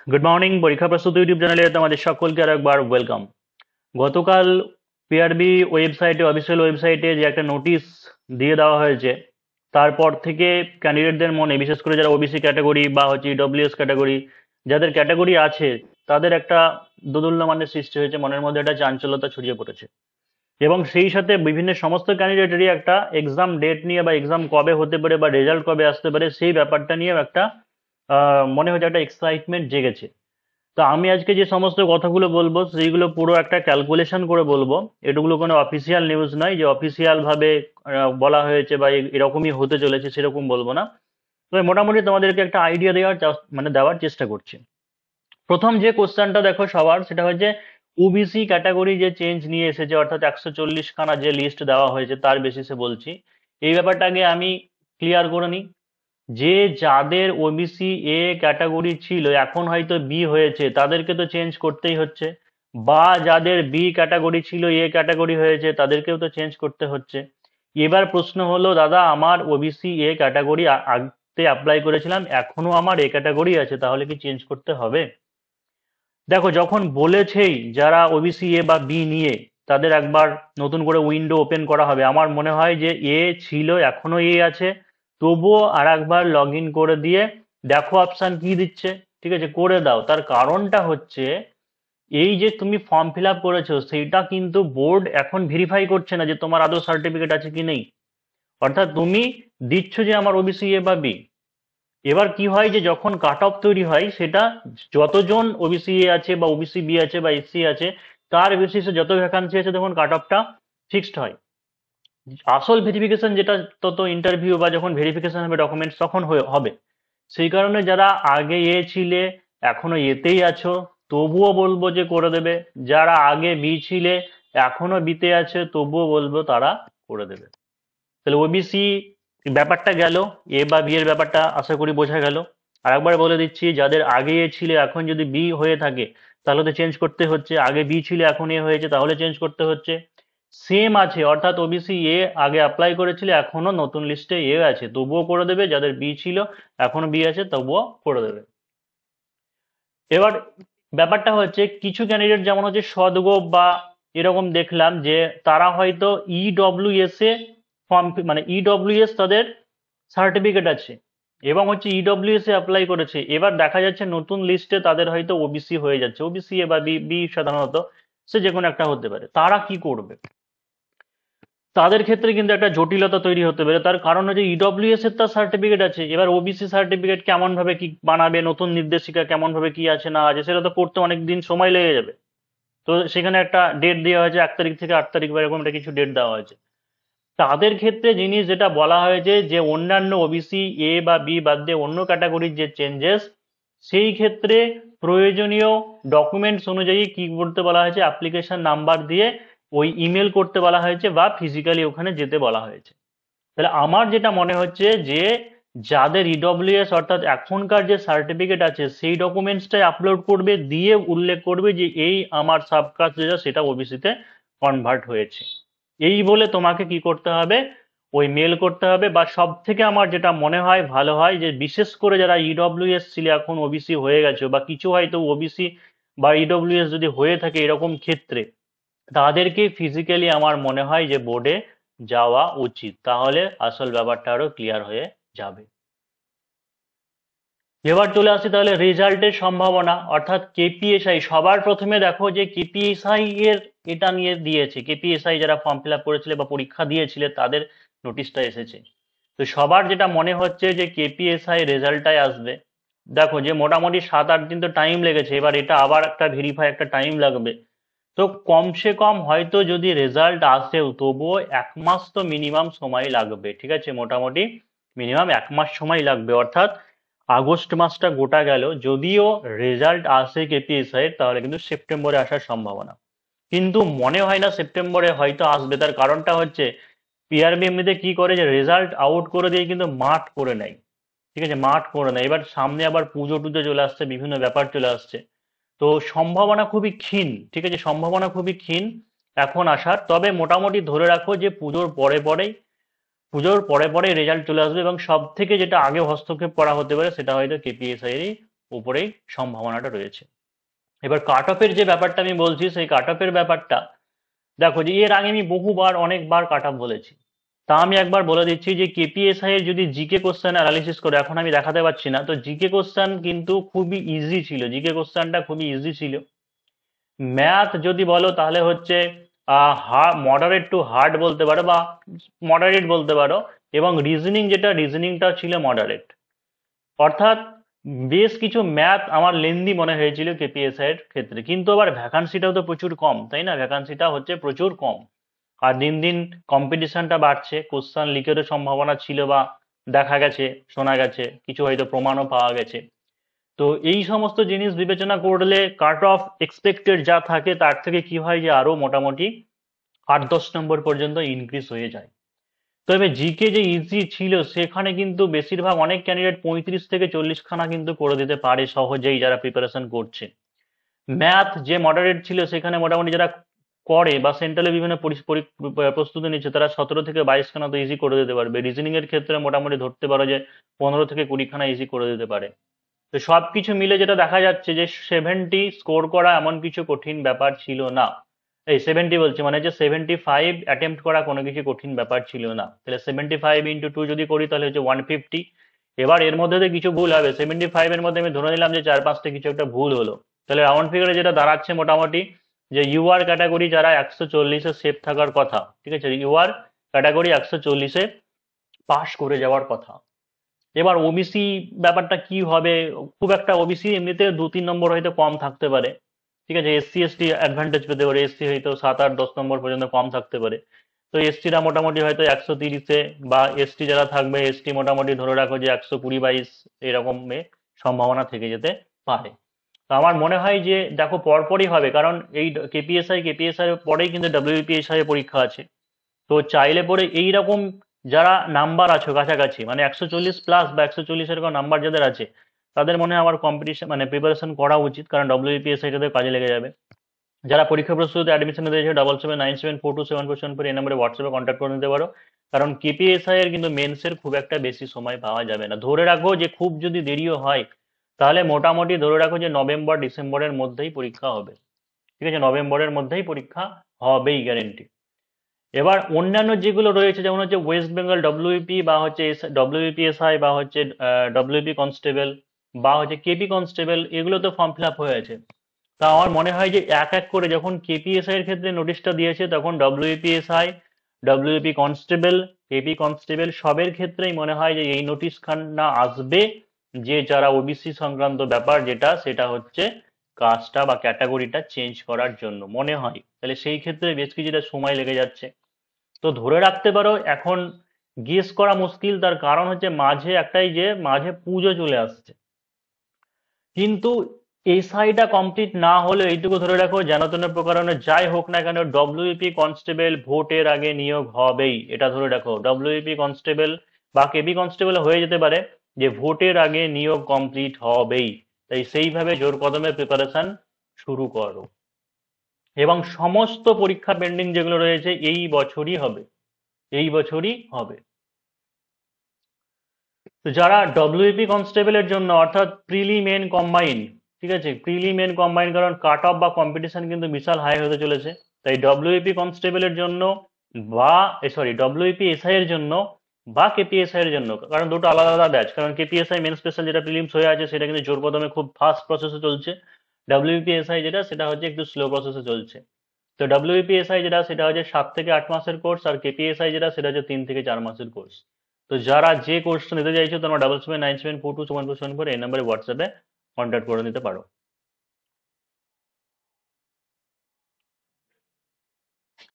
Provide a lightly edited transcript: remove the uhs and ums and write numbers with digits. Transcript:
Good morning. পরীক্ষা প্রস্তুতি YouTube চ্যানেলে তোমাদের সকলকে আর একবার ওয়েলকাম। গতকাল পিআরবি ওয়েবসাইটে, অফিসিয়াল ওয়েবসাইটে যে একটা নোটিশ দিয়ে দেওয়া হয়েছে, তারপর থেকে ক্যান্ডিডেটদের মনে, বিশেষ করে যারা ওবিসি ক্যাটাগরি বা হচ্ছে ইডব্লিউএস ক্যাটাগরি, যাদের ক্যাটাগরি আছে, তাদের একটা দোদুল্যমানের সৃষ্টি হয়েছে, মনের মধ্যে একটা চাঞ্চল্যতা ছড়িয়ে পড়েছে। এবং সেই সাথে বিভিন্ন সমস্ত ক্যান্ডিডেটেরই একটা এক্সাম ডেট নিয়ে বা এক্সাম কবে হতে পারে বা রেজাল্ট কবে আসতে পারে সেই ব্যাপারটা নিয়েও একটা মনে হচ্ছে একটা এক্সাইটমেন্ট জেগেছে। তো আমি আজকে যে সমস্ত কথাগুলো বলবো সেইগুলো পুরো একটা ক্যালকুলেশন করে বলবো। এটুকুলো কোনো অফিসিয়াল নিউজ নয় যে অফিসিয়াল ভাবে বলা হয়েছে বা এরকমই হতে চলেছে, সেরকম বলবো না। তবে মোটামুটি তোমাদেরকে একটা আইডিয়া দেওয়ার চেষ্টা করছি। প্রথম যে কোশ্চেনটা দেখো সবার, সেটা হচ্ছে ওবিসি ক্যাটাগরি যে চেঞ্জ নিয়ে এসেছে, অর্থাৎ 140 খানা যে লিস্ট দেওয়া হয়েছে তার বেসিসে বলছি। এই ব্যাপারটা আগে আমি ক্লিয়ার করে নিই যে যাদের ওবিসি এ ক্যাটাগরি ছিল এখন হয়তো বি হয়েছে, তাদেরকে তো চেঞ্জ করতেই হচ্ছে। বা যাদের বি ক্যাটাগরি ছিল এ ক্যাটাগরি হয়েছে, তাদেরকেও তো চেঞ্জ করতে হচ্ছে। এবার প্রশ্ন হলো, দাদা আমার ওবিসি এ ক্যাটাগরি আগতে অ্যাপ্লাই করেছিলাম, এখনো আমার এ ক্যাটাগরি আছে, তাহলে কি চেঞ্জ করতে হবে? দেখো, যখন বলেছেই যারা ওবিসি এ বা বি নিয়ে, তাদের একবার নতুন করে উইন্ডো ওপেন করা হবে। আমার মনে হয় যে এ ছিল, এখনো এ আছে, তবুও আর একবার লগ ইন করে দিয়ে দেখো অপশন কি দিচ্ছে। ঠিক আছে, করে দাও। তার কারণটা হচ্ছে, এই যে তুমি ফর্ম ফিল আপ করেছো সেইটা কিন্তু বোর্ড এখন ভেরিফাই করছে না যে তোমার আদৌ সার্টিফিকেট আছে কি নেই। অর্থাৎ তুমি দিচ্ছ যে আমার ওবিসি এ বা বি। এবার কি হয় যে যখন কাট অফ তৈরি হয়, সেটা যতজন ওবিসি এ আছে বা ওবিসি বি আছে বা এসসি আছে, তার বেসিসে যত ভ্যাকান্সি আছে তখন কাট অফটা ফিক্সড হয়। আসল ভেরিফিকেশন যেটা, তত ইন্টারভিউ বা যখন ভেরিফিকেশন হবে ডকুমেন্টস, তখন হবে। সেই কারণে যারা আগে এ ছিলে, এখনো এতেই আছো, তবুও বলবো যে করে দেবে। যারা আগে বি ছিলে, এখনো বিতে আছে, তবুও বলবো তারা করে দেবে। তাহলে ওবিসি ব্যাপারটা গেল, এ বা বি এর ব্যাপারটা আশা করি বোঝা গেল। আর একবার বলে দিচ্ছি, যাদের আগে এ ছিল এখন যদি বি হয়ে থাকে, তাহলে তো চেঞ্জ করতে হচ্ছে। আগে বি ছিল এখন এ হয়েছে, তাহলে চেঞ্জ করতে হচ্ছে। সেম আছে, অর্থাৎ ওবিসি এ আগে অ্যাপ্লাই করেছিল, এখনো নতুন লিস্টে এ আছে, তবুও করে দেবে। যাদের বি ছিল, এখনো বি আছে, তবুও করে দেবে। এবার ব্যাপারটা হচ্ছে, কিছু ক্যান্ডিডেট যেমন হচ্ছে সদগোপ বা এরকম দেখলাম যে তারা হয়তো ইডব্লিউএস এ ফর্ম, মানে ইডব্লিউএস তাদের সার্টিফিকেট আছে এবং হচ্ছে ইডব্লিউএস এ অ্যাপ্লাই করেছে। এবার দেখা যাচ্ছে নতুন লিস্টে তাদের হয়তো ওবিসি হয়ে যাচ্ছে, ওবিসি এ বা বি, বি সাধারণত, সে যে কোনো একটা হতে পারে। তারা কি করবে? তাদের ক্ষেত্রে কিন্তু একটা জটিলতা তৈরি হতে পারে। তার কারণ হচ্ছে ইডব্লিউএস এর তার সার্টিফিকেট আছে, এবার ওবিসি সার্টিফিকেট কেমন ভাবে কি বানাবে, নতুন নির্দেশিকা কেমন ভাবে কি আছে না আছে, সেটা তো করতে অনেক দিন সময় লেগে যাবে। তো সেখানে একটা ডেট দেওয়া হয়েছে, 1 তারিখ থেকে 8 তারিখ বা এরকম একটা কিছু ডেট দেওয়া হয়েছে। তাদের ক্ষেত্রে জিনিস যেটা বলা হয়েছে যে অন্যান্য ওবিসি এ বা বি বাদ দিয়ে অন্য ক্যাটাগরির যে চেঞ্জেস, সেই ক্ষেত্রে প্রয়োজনীয় ডকুমেন্টস অনুযায়ী কি করতে বলা হয়েছে, অ্যাপ্লিকেশন নাম্বার দিয়ে ওই ইমেল করতে বলা হয়েছে বা ফিজিক্যালি ওখানে যেতে বলা হয়েছে। তাহলে আমার যেটা মনে হচ্ছে যে যাদের ইডব্লিউএস অর্থাৎ এখনকার যে সার্টিফিকেট আছে সেই ডকুমেন্টসটাই আপলোড করবে, দিয়ে উল্লেখ করবে যে এই আমার সাবকাস্ট যেটা, সেটা ওবিসিতে কনভার্ট হয়েছে। এই বলে তোমাকে কি করতে হবে, ওই মেল করতে হবে। বা সব থেকে আমার যেটা মনে হয় ভালো হয়, যে বিশেষ করে যারা ইডব্লিউএস ছিল এখন ওবিসি হয়ে গেছে, বা কিছু হয়তো ওবিসি বা ইডব্লিউএস যদি হয়ে থাকে এরকম ক্ষেত্রে, তাদেরকে ফিজিক্যালি আমার মনে হয় যে বোর্ডে যাওয়া উচিত, তাহলে আসল ব্যাপারটা আরো ক্লিয়ার হয়ে যাবে। এবার চলে আসি তাহলে রেজাল্টের সম্ভাবনা, অর্থাৎ কেপিএসআই। সবার প্রথমে দেখো যে কেপিএসআই এর এটা নিয়ে দিয়েছে, কেপিএসআই যারা ফর্ম ফিল আপ করেছিল বা পরীক্ষা দিয়েছিলে তাদের নোটিশটা এসেছে। তো সবার যেটা মনে হচ্ছে যে কেপিএসআই রেজাল্টটাই আসবে। দেখো যে মোটামুটি 7-8 দিন তো টাইম লেগেছে, এবার এটা আবার একটা ভেরিফাই, একটা টাইম লাগবে। তো কমসে কম হয়তো যদি রেজাল্ট আসেও, তবুও 1 মাস তো মিনিমাম সময় লাগবে। ঠিক আছে, মোটামুটি মিনিমাম 1 মাস সময় লাগবে। অর্থাৎ আগস্ট মাসটা গোটা গেল, যদিও রেজাল্ট আসে কেপিএসআই এর, তাহলে কিন্তু সেপ্টেম্বরে আসার সম্ভাবনা। কিন্তু মনে হয় না সেপ্টেম্বরে হয়তো আসবে। তার কারণটা হচ্ছে, পিআরবি এমনিতে কি করে যে রেজাল্ট আউট করে দিয়ে কিন্তু মাঠ করে নেয়। ঠিক আছে, মাঠ করে নেয়। এবার সামনে আবার পুজো টুজো চলে আসছে, বিভিন্ন ব্যাপার চলে আসছে। তো সম্ভাবনা খুবই ক্ষীণ। ঠিক আছে, সম্ভাবনা খুবই ক্ষীণ এখন আসার। তবে মোটামুটি ধরে রাখো যে পুজোর পরে পরে রেজাল্ট চলে আসবে, এবং সব থেকে যেটা আগে হস্তক্ষেপ করা হতে পারে সেটা হয়তো কেপিএসআই এরই উপরেই সম্ভাবনাটা রয়েছে। এবার কাট অফের যে ব্যাপারটা আমি বলছি, সেই কাট অফের ব্যাপারটা দেখো যে এর আগে আমি বহুবার অনেকবার কাট অফ বলেছি। তা আমি একবার বলে দিচ্ছি যে কেপিএসআই এর যদি জিকে কোশ্চেন অ্যানালিসিস করে, এখন আমি দেখাতে পারছি না, তো জিকে কোশ্চেন কিন্তু খুবই ইজি ছিল, জিকে কোশ্চেনটা খুবই ইজি ছিল। ম্যাথ যদি বলো তাহলে হচ্ছে মডারেট টু হার্ড বলতে পারো বা মডারেট বলতে পারো, এবং রিজনিং যেটা, রিজনিংটা ছিল মডারেট। অর্থাৎ বেশ কিছু ম্যাথ আমার লেন্দি মনে হয়েছিল কেপিএসআই এর ক্ষেত্রে, কিন্তু আবার ভ্যাকান্সিটাও তো প্রচুর কম, তাই না? ভ্যাকান্সিটা হচ্ছে প্রচুর কম, আর দিন দিন কম্পিটিশনটা বাড়ছে, কোশ্চেন লিকেরও সম্ভাবনা ছিল বা দেখা গেছে, শোনা গেছে, কিছু হয়তো প্রমাণও পাওয়া গেছে। তো এই সমস্ত জিনিস বিবেচনা করলে কাট অফ এক্সপেক্টেড যা থাকে তার থেকে কি হয় যে আরো মোটামুটি 8-10 নম্বর পর্যন্ত ইনক্রিজ হয়ে যায়। তবে জিকে যে ইজি ছিল সেখানে কিন্তু বেশিরভাগ অনেক ক্যান্ডিডেট 35 থেকে 40 খানা কিন্তু করে দিতে পারে সহজেই, যারা প্রিপারেশন করছে। ম্যাথ যে মডারেট ছিল সেখানে মোটামুটি যারা করে বা সেন্ট্রালে বিভিন্ন প্রস্তুতি নিচ্ছে, তারা 17 থেকে 22 খানা তো ইজি করে দিতে পারবে। রিজনিং এর ক্ষেত্রে মোটামুটি ধরতে পারো যে 15 থেকে 20 খানা ইজি করে দিতে পারে। তো সবকিছু মিলে যেটা দেখা যাচ্ছে যে 70 স্কোর করা এমন কিছু কঠিন ব্যাপার ছিল না। এই 70 বলছি, মানে যে 75 অ্যাটেম্প্ট করা কোনো কিছু কঠিন ব্যাপার ছিল না। তাহলে 75 × 2 যদি করি তাহলে হচ্ছে 150। এবার এর মধ্যে তো কিছু ভুল হবে, 75 এর মধ্যে আমি ধরে নিলাম যে 4-5টা কিছু একটা ভুল হলো, তাহলে রাউন্ড ফিগারে যেটা দাঁড়াচ্ছে মোটামুটি যে ইউআর ক্যাটাগরি যারা 140-এ সেফ থাকার কথা, ঠিক আছে, ইউআর ক্যাটাগরি 140-এ পাশ করে যাওয়ার কথা। এবার ওবিসি ব্যাপারটা কি হবে, খুব একটা ওবিসি এমনিতে 2-3 নম্বর হয়তো কম থাকতে পারে, ঠিক আছে। এসসি এসটি অ্যাডভান্টেজ পেতে পারে, এসসি হয়তো 7-8-10 নম্বর পর্যন্ত কম থাকতে পারে। তো এসটিরা মোটামুটি হয়তো 130-এ, বা এসটি যারা থাকবে এসটি মোটামুটি ধরে রাখো যে 120-22 এরকম সম্ভাবনা থেকে যেতে পারে। তো আমার মনে হয় যে দেখো পরপরই হবে, কারণ এই কেপিএসআই এর পরেই কিন্তু ডাব্লিউবিপিএসআই এর পরীক্ষা আছে। তো চাইলে পরে এইরকম যারা নাম্বার আছো কাছাকাছি, মানে 140+ বা 140 এরকম নাম্বার যাদের আছে, তাদের মনে হয় আমার কম্পিটিশন মানে প্রিপারেশন করা উচিত, কারণ ডব্লিউবিপিএসআই টাতে কাজে লেগে যাবে। যারা পরীক্ষা প্রস্তুতি অ্যাডমিশন দিয়েছে 7797474774 এই নম্বরে হোয়াটসঅ্যাপে কন্ট্যাক্ট করে নিতে পারো। কারণ কেপিএসআই এর কিন্তু মেন্সের খুব একটা বেশি সময় পাওয়া যাবে না, ধরে রাখো যে খুব যদি দেরিও হয় তাহলে মোটামুটি ধরে রাখো যে নভেম্বর ডিসেম্বরের মধ্যেই পরীক্ষা হবে, ঠিক আছে, নভেম্বরের মধ্যেই পরীক্ষা হবেই গ্যারেন্টি। এবার অন্যান্য যেগুলো রয়েছে যেমন হচ্ছে ওয়েস্ট বেঙ্গল ডব্লিউপি বা হচ্ছে ডব্লিউপিএসআই বা হচ্ছে ডব্লিউপি কনস্টেবল বা হচ্ছে কেপি কনস্টেবল, এগুলো তো ফর্ম ফিল আপ হয়ে আছে। তা আমার মনে হয় যে এক এক করে যখন কেপিএসআই এর ক্ষেত্রে নোটিশটা দিয়েছে তখন WPSI, WP constable, KP constable সবের ক্ষেত্রেই মনে হয় যে এই নোটিশ খানা আসবে, যে যারা ওবিসি সংক্রান্ত ব্যাপার যেটা সেটা হচ্ছে কাস্টটা বা ক্যাটাগরিটা চেঞ্জ করার জন্য মনে হয়। তাহলে সেই ক্ষেত্রে বেশ কিছুটা সময় লেগে যাচ্ছে। তো ধরে রাখতে পারো এখন গেস করা মুশকিল, তার কারণ হচ্ছে মাঝে একটাই যে মাঝে পুজো চলে আসছে। কিন্তু এসআইটা কমপ্লিট না হলে এইটুকু ধরে রাখো যেন তেন প্রকারণে যাই হোক না কেন ডব্লিউপি কনস্টেবল ভোটের আগে নিয়োগ হবেই, এটা ধরে রাখো। ডব্লিউপি কনস্টেবল বা কেবি কনস্টেবল হয়ে যেতে পারে, যে ভোটের আগে নিয়োগ কমপ্লিট হবেই। তাই সেইভাবে জোর কদমে প্রিপারেশন শুরু করো, এবং সমস্ত পরীক্ষা পেন্ডিং যেগুলো রয়েছে এই বছরই হবে, এই বছরই হবে। তো যারা ডব্লিউপি কনস্টেবলের জন্য অর্থাৎ প্রিলি মেন কম্বাইন, ঠিক আছে, প্রিলি মেন কম্বাইন, কারণ কাট অফ বা কম্পিটিশন কিন্তু বিশাল হাই হতে চলেছে। তাই ডব্লিউপি কনস্টেবলের জন্য বা ডব্লিউপি এসআই এর জন্য বা কেপিএসআই এর জন্য, কারণ দুটো আলাদা আলাদা ব্যাচ, কারণ কেপিএসআই মেন স্পেশাল যেটা প্রিলিমস হয়ে আছে সেটা কিন্তু জোর কদমে খুব ফাস্ট প্রসেসে চলছে, ডব্লিউপিএসআই যেটা সেটা হচ্ছে একটু স্লো প্রসেসে চলছে। তো ডব্লিউপিএসআই যেটা সেটা হচ্ছে 7 থেকে 8 মাসের কোর্স, আর কেপিএসআই যেটা সেটা হচ্ছে 3 থেকে 4 মাসের কোর্স। তো যারা যে কোর্সটা নিতে চাইছো তোমরা 7797427474 এই নাম্বারে হোয়াটসঅ্যাপে কন্ট্যাক্ট করে নিতে পারো।